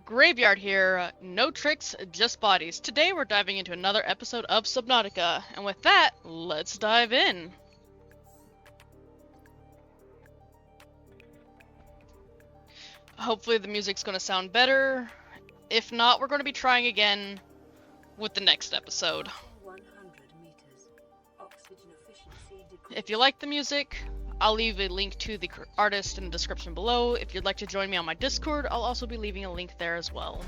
Graveyard here, no tricks, just bodies. Today we're diving into another episode of Subnautica, and with that, let's dive in. Hopefully the music's going to sound better. If not, we're going to be trying again with the next episode. If you like the music, I'll leave a link to the artist in the description below. If you'd like to join me on my Discord, I'll also be leaving a link there as well.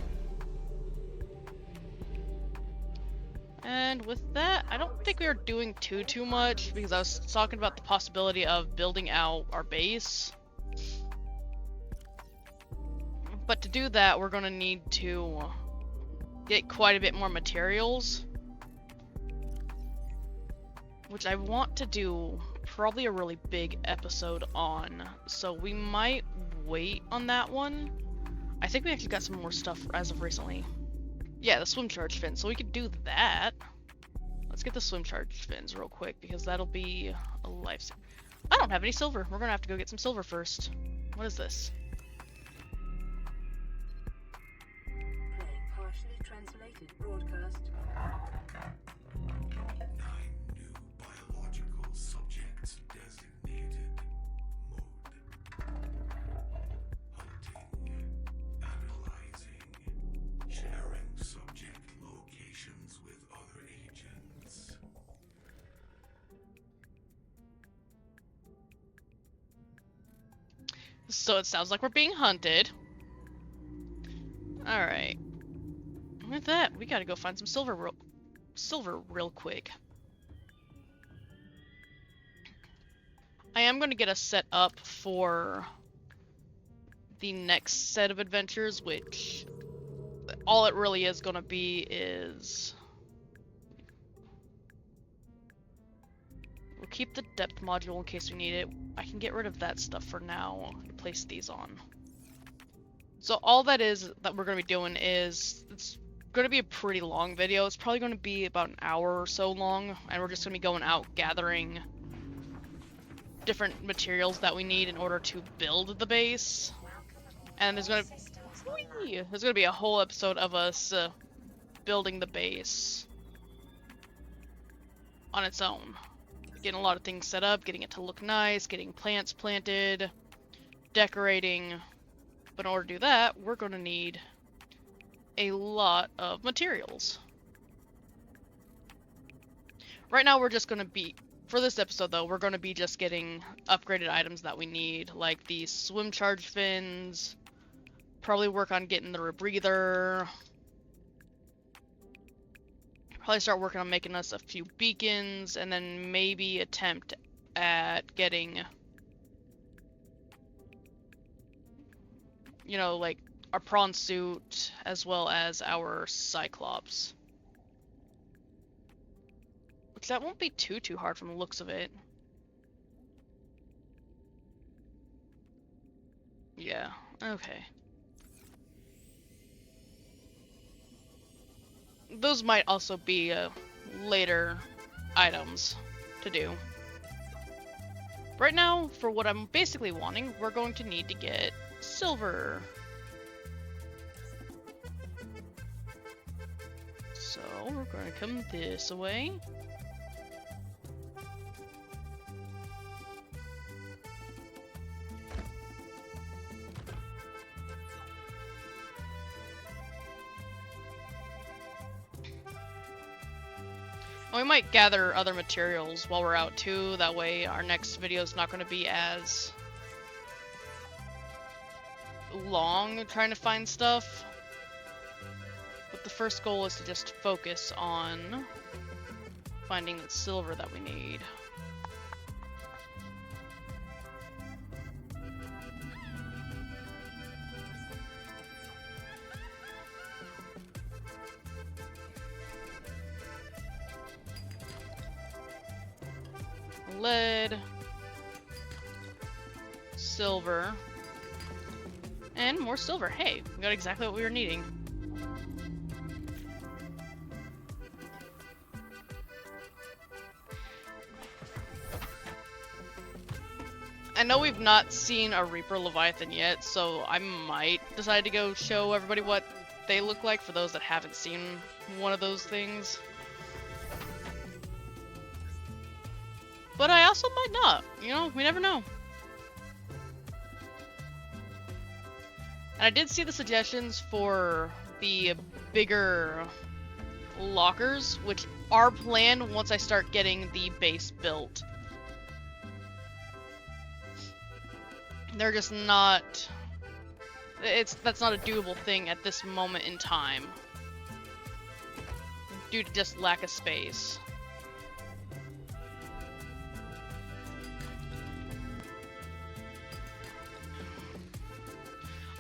And with that, I don't think we are doing too much, because I was talking about the possibility of building out our base. But to do that, we're going to need to get quite a bit more materials, which I want to do probably a really big episode on, so we might wait on that one. I think we actually got some more stuff as of recently. Yeah, the swim charge fins, so we could do that. Let's get the swim charge fins real quick, because that'll be a lifesaver. I don't have any silver. We're gonna have to go get some silver first. What is this? Playing partially translated broadcast. 9 new biological subjects designated. Mode. Hunting. Analyzing. Sharing subject locations with other agents. So it sounds like we're being hunted. Alright. With that, we gotta go find some silver real quick. I am going to get us set up for the next set of adventures, which all it really is going to be is we'll keep the depth module in case we need it. I can get rid of that stuff for now and place these on. So all that is that we're going to be doing is, it's going to be a pretty long video. It's probably going to be about an hour or so long, and we're just going to be going out gathering different materials that we need in order to build the base. And there's going to be a whole episode of us building the base on its own. Getting a lot of things set up, getting it to look nice, getting plants planted, decorating. But in order to do that, we're going to need a lot of materials. Right now we're just going to be, for this episode though, we're going to be just getting upgraded items that we need, like the swim charge fins, probably work on getting the rebreather, probably start working on making us a few beacons, and then maybe attempt at getting, you know, like our prawn suit as well as our cyclops. Which that won't be too hard from the looks of it. Yeah, okay. Those might also be later items to do. Right now, for what I'm basically wanting, we're going to need to get silver. So we're going to come this way. And we might gather other materials while we're out too, that way our next video is not going to be as long trying to find stuff. But the first goal is to just focus on finding the silver that we need. Lead, silver, and more silver. Hey, we got exactly what we were needing. I know we've not seen a Reaper Leviathan yet, so I might decide to go show everybody what they look like for those that haven't seen one of those things. But I also might not, you know, we never know. And I did see the suggestions for the bigger lockers, which are planned once I start getting the base built. They're just not... that's not a doable thing at this moment in time. Due to just lack of space.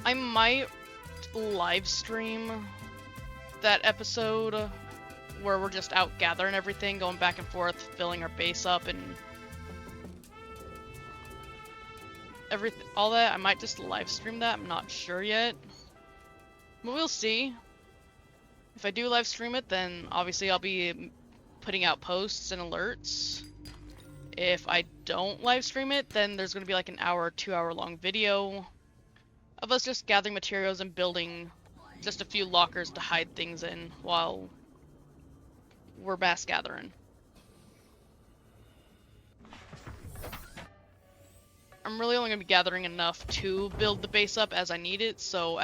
I might live stream that episode where we're just out gathering everything, going back and forth, filling our base up, and all that. I might just live stream that. I'm not sure yet, but we'll see. If I do live stream it, then obviously I'll be putting out posts and alerts. If I don't live stream it, then there's going to be like an hour or 2 hour long video of us just gathering materials and building just a few lockers to hide things in while we're mass gathering. I'm really only going to be gathering enough to build the base up as I need it, so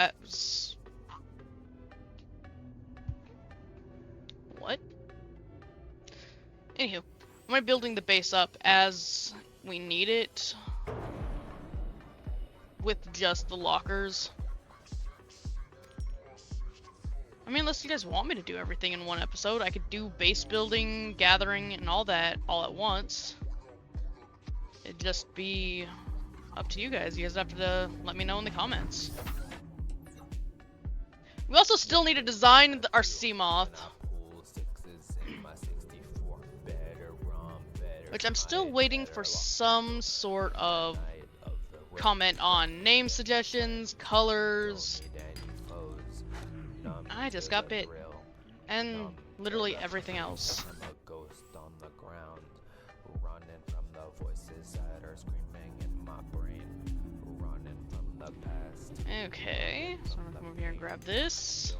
what? Anywho, I'm going to be building the base up as we need it with just the lockers. I mean, unless you guys want me to do everything in one episode, I could do base building, gathering, and all that all at once. It'd just be up to you guys. You guys have to let me know in the comments. We also still need to design our Seamoth, which I'm still waiting for some sort of comment on. Name suggestions, colors. I just got bit. And literally everything else. Okay, so I'm gonna come over here and grab this.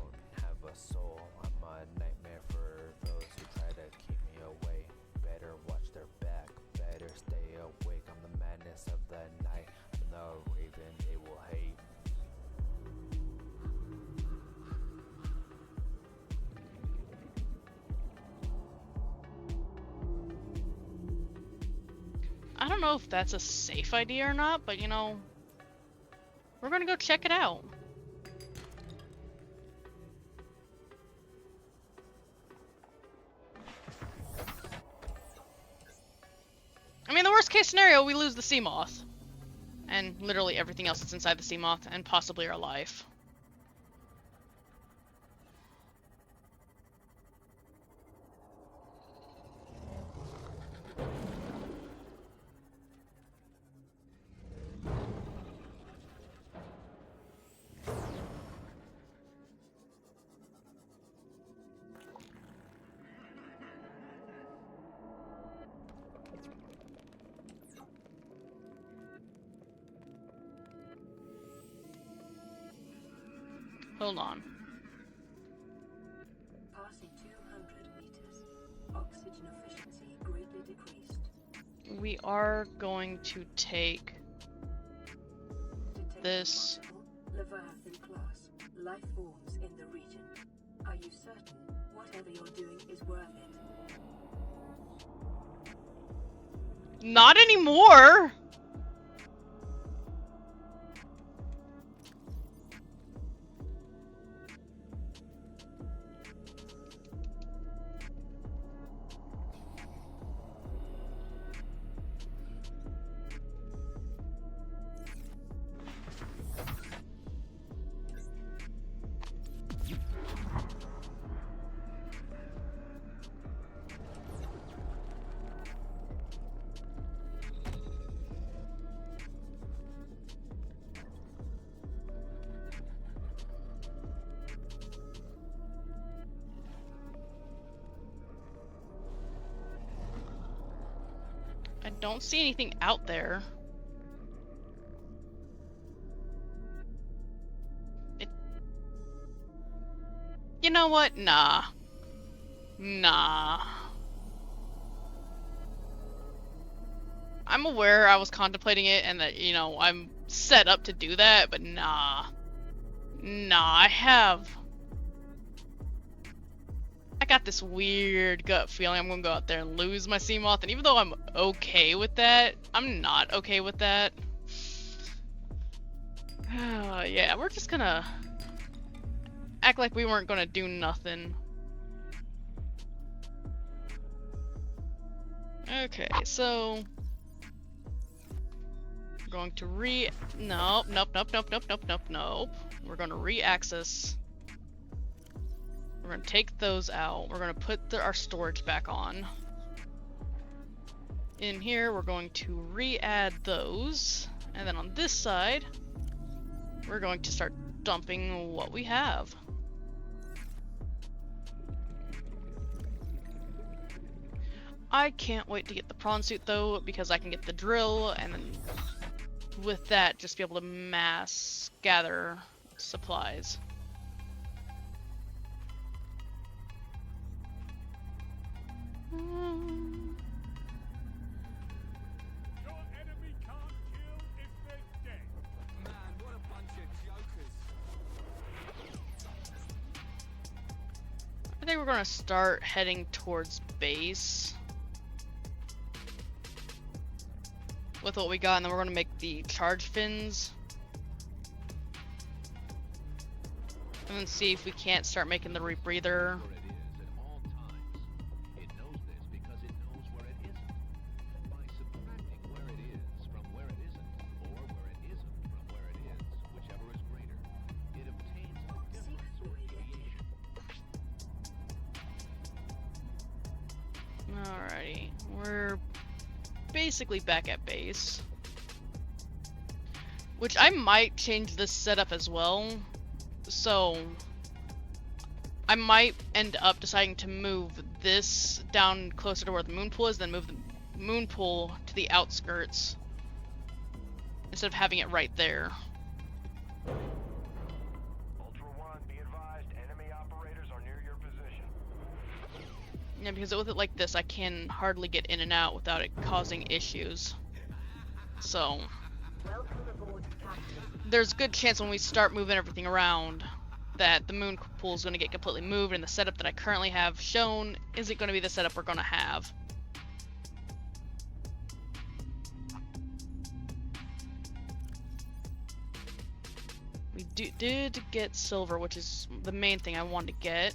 I don't know if that's a safe idea or not, but you know, we're gonna go check it out. I mean, the worst case scenario, we lose the Seamoth. And literally everything else that's inside the Seamoth, and possibly our life. Hold on. Passing 200 meters. Oxygen efficiency greatly decreased. We are going to take Detecting this. multiple Leviathan class life forms in the region. Are you certain whatever you're doing is worth it? Not anymore! I don't see anything out there. know what? Nah. Nah. I'm aware I was contemplating it and that, you know, I'm set up to do that, but nah. Nah, I got this weird gut feeling I'm gonna go out there and lose my Seamoth, and even though I'm okay with that, I'm not okay with that. Yeah, we're just gonna act like we weren't gonna do nothing. Okay, so we're going to nope. We're gonna re-access. We're gonna take those out. We're gonna put our storage back on. In here, we're going to re-add those. And then on this side, we're going to start dumping what we have. I can't wait to get the prawn suit though, because I can get the drill, and then with that, just be able to mass gather supplies. Your enemy can't kill if they're dead. Man, what a bunch of jokers. I think we're gonna start heading towards base with what we got, and then we're gonna make the charge fins. And then see if we can't start making the rebreather. Where it is at all times. It knows this because it knows where it isn't. By subtracting where it is from where it isn't, or where it isn't from where it is, whichever is greater, it obtains the difference or deviation. Alrighty, we're basically back at base. Which I might change this setup as well. So I might end up deciding to move this down closer to where the moon pool is, then move the moon pool to the outskirts instead of having it right there. Ultra One, be advised, enemy operators are near your position. Yeah, because with it like this, I can hardly get in and out without it causing issues. So Welcome aboard, Captain. there's a good chance when we start moving everything around that the moon pool is going to get completely moved, and the setup that I currently have shown isn't going to be the setup we're going to have. We did get silver, which is the main thing I wanted to get.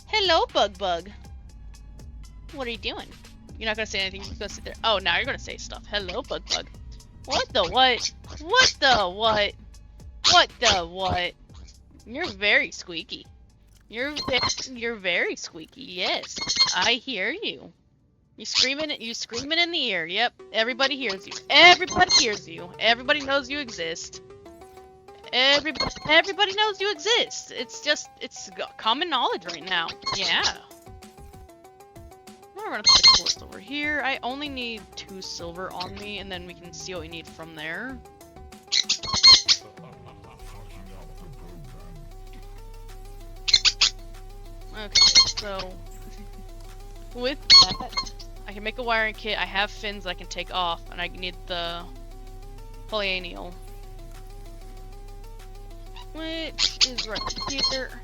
Hello, Bug. What are you doing? You're not going to say anything, you're just going to sit there. Oh, now you're going to say stuff. Hello, Bug. What the what? What the what? What the what? You're very squeaky. You're very squeaky. Yes, I hear you. You screaming in the ear. Yep, everybody hears you. Everybody hears you. Everybody knows you exist. Everybody knows you exist. It's common knowledge right now. Yeah. We're gonna put the quartz over here. I only need 2 silver on me, and then we can see what we need from there. Okay, so with that, I can make a wiring kit. I have fins that I can take off, and I need the polyanial, which is right here.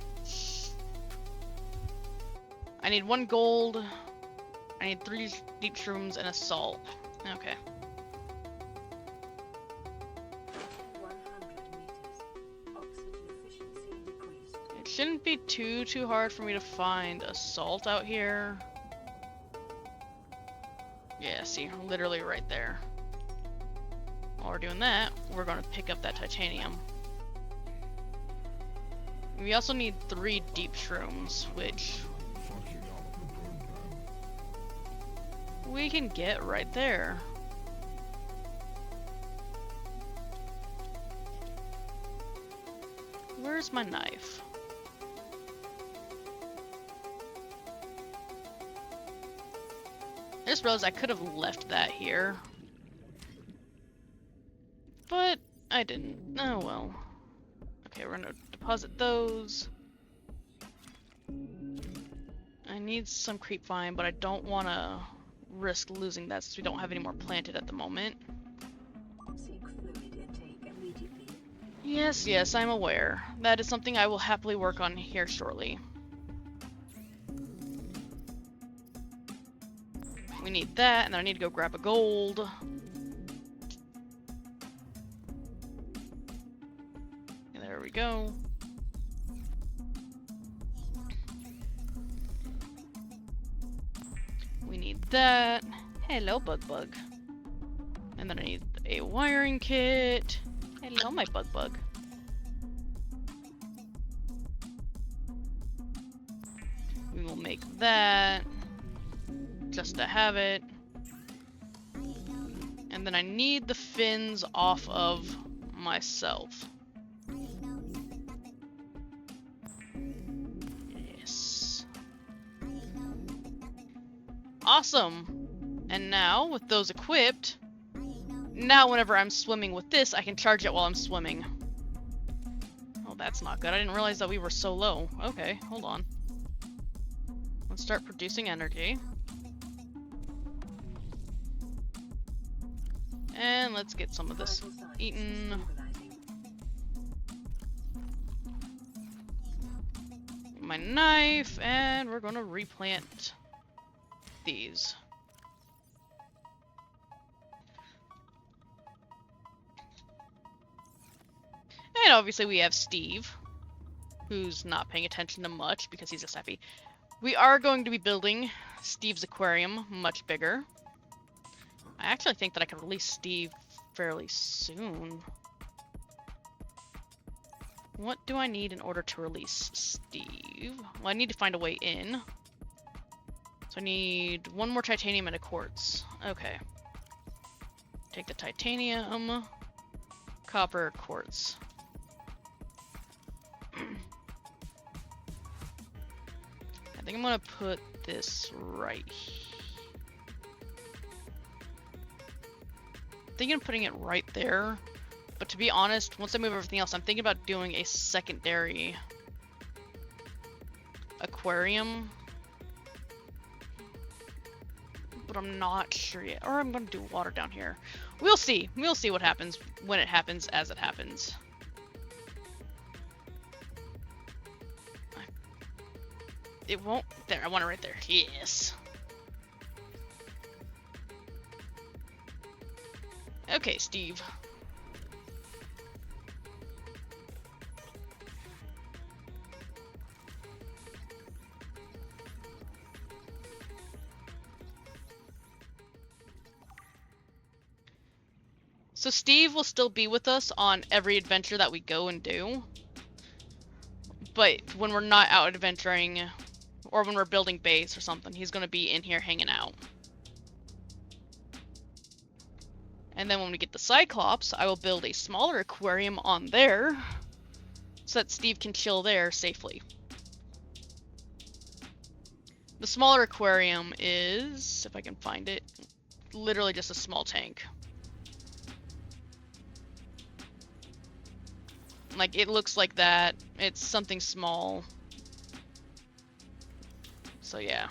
I need 1 gold. I need 3 deep shrooms and a salt. Okay. 100 meters. Oxygen efficiency increased. It shouldn't be too hard for me to find a salt out here. Yeah, see, literally right there. While we're doing that, we're going to pick up that titanium. We also need 3 deep shrooms, which we can get right there. Where's my knife? I just realized I could have left that here. But I didn't. Oh well. Okay, we're gonna deposit those. need some creep vine, but I don't want to risk losing that since we don't have any more planted at the moment. Seek fluid intake immediately. Yes, yes, I'm aware. That is something I will happily work on here shortly. We need that, and then I need to go grab a gold. There we go. We need that. Hello, bug. And then I need a wiring kit. Hello, my bug. We will make that. Just to have it. And then I need the fins off of myself. Yes. Awesome. And now, with those equipped, now whenever I'm swimming with this, I can charge it while I'm swimming. Oh, that's not good. I didn't realize that we were so low. Okay, hold on. Let's start producing energy. And let's get some of this Vital signs eaten. stabilizing. My knife, and we're gonna replant these. And obviously we have Steve, who's not paying attention to much because he's just happy. We are going to be building Steve's aquarium much bigger. I actually think that I can release Steve fairly soon. What do I need in order to release Steve? Well, I need to find a way in. So I need one more titanium and a quartz. Okay. Take the titanium, copper, quartz. I think I'm gonna put this right here. Thinking of putting it right there, but to be honest, once I move everything else, I'm thinking about doing a secondary aquarium, but I'm not sure yet. Or I'm gonna do water down here. We'll see. We'll see what happens when it happens as it happens. It won't. There, I want it right there. Yes. Okay, Steve. So Steve will still be with us on every adventure that we go and do. But when we're not out adventuring, or when we're building base or something, he's going to be in here hanging out. And then when we get the Cyclops, I will build a smaller aquarium on there, so that Steve can chill there safely. The smaller aquarium is, if I can find it, literally just a small tank. Like, it looks like that. It's something small. So yeah.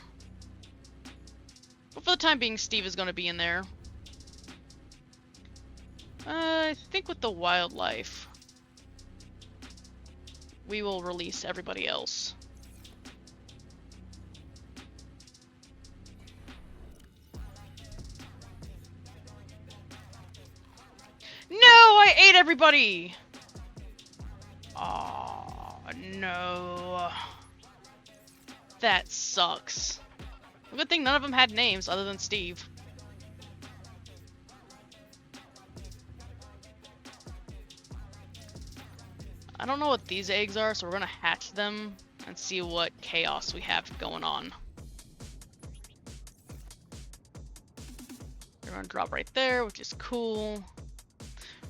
But for the time being, Steve is going to be in there. I think with the wildlife, we will release everybody else. No, I ate everybody! Oh, no. That sucks. Good thing none of them had names other than Steve. I don't know what these eggs are, so we're gonna hatch them and see what chaos we have going on. They're gonna drop right there, which is cool.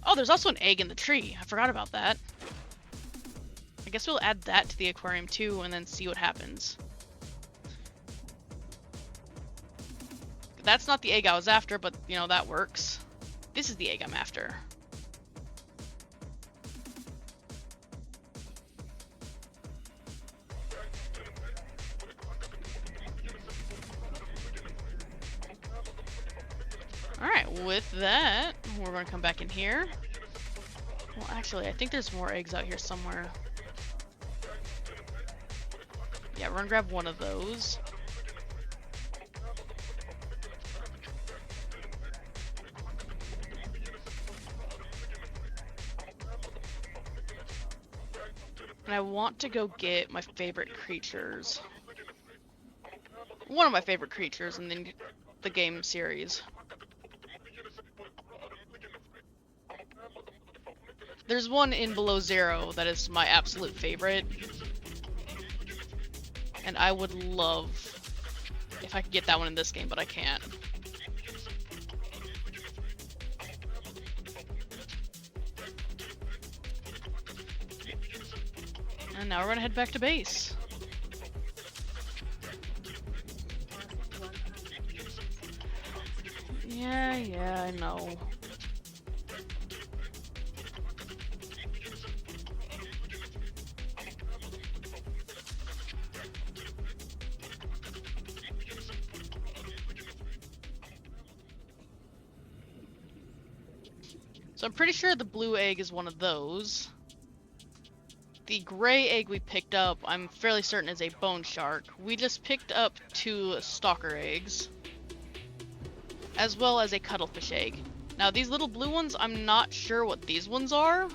Oh, there's also an egg in the tree. I forgot about that. I guess we'll add that to the aquarium too and then see what happens. That's not the egg I was after, but you know, that works. This is the egg I'm after. with that, we're gonna come back in here. Well, actually, I think there's more eggs out here somewhere. Yeah, we're gonna grab one of those. And I want to go get my favorite creatures. One of my favorite creatures in the game series. There's one in Below Zero that is my absolute favorite. And I would love if I could get that one in this game, but I can't. And now we're gonna head back to base. Yeah, I know. So I'm pretty sure the blue egg is one of those. The gray egg we picked up, I'm fairly certain is a bone shark. We just picked up 2 stalker eggs, as well as a cuttlefish egg. Now these little blue ones, I'm not sure what these ones are,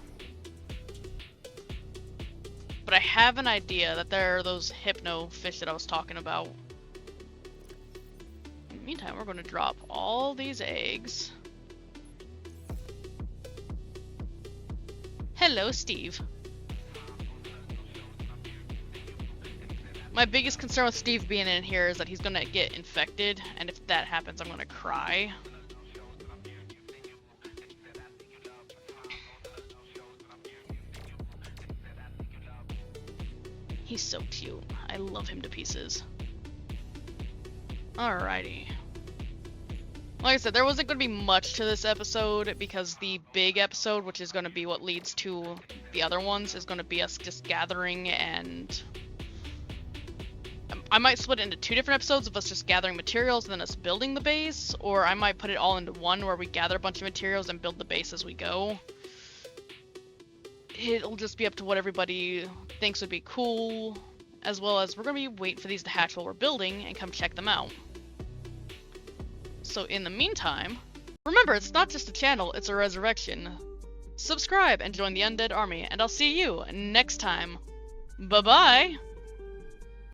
but I have an idea that they're those hypno fish that I was talking about. In the meantime, we're going to drop all these eggs. Hello, Steve. My biggest concern with Steve being in here is that he's gonna get infected, and if that happens, I'm gonna cry. He's so cute. I love him to pieces. Alrighty. Like I said, there wasn't going to be much to this episode because the big episode, which is going to be what leads to the other ones, is going to be us just gathering, and I might split it into 2 different episodes of us just gathering materials and then us building the base, or I might put it all into one where we gather a bunch of materials and build the base as we go. It'll just be up to what everybody thinks would be cool, as well as we're going to be waiting for these to hatch while we're building and come check them out. So in the meantime, remember, it's not just a channel, it's a resurrection. Subscribe and join the Undead Army, and I'll see you next time. Bye-bye!